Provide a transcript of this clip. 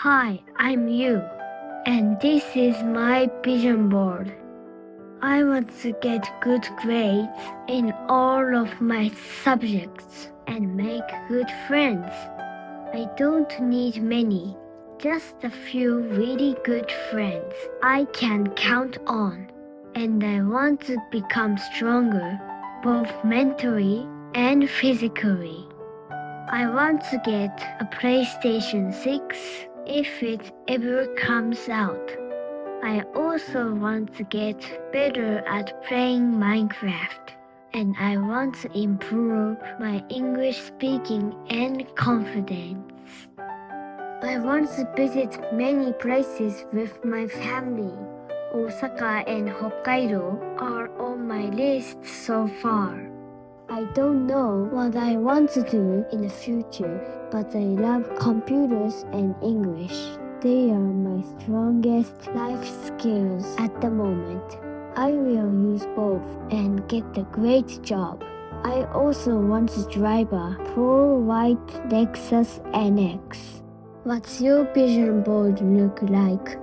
Hi, I'm you, and this is my vision board. I want to get good grades in all of my subjects and make good friends. I don't need many, just a few really good friends I can count on. And I want to become stronger, both mentally and physically. I want to get a PlayStation 6 if it ever comes out. I also want to get better at playing Minecraft, and I want to improve my English speaking and confidence. I want to visit many places with my family. Osaka and Hokkaido are on my list so far. I don't know what I want to do in the future, but I love computers and English. They are my strongest life skills at the moment. I will use both and get a great job. I also want to drive a full white Lexus NX. What's your vision board look like?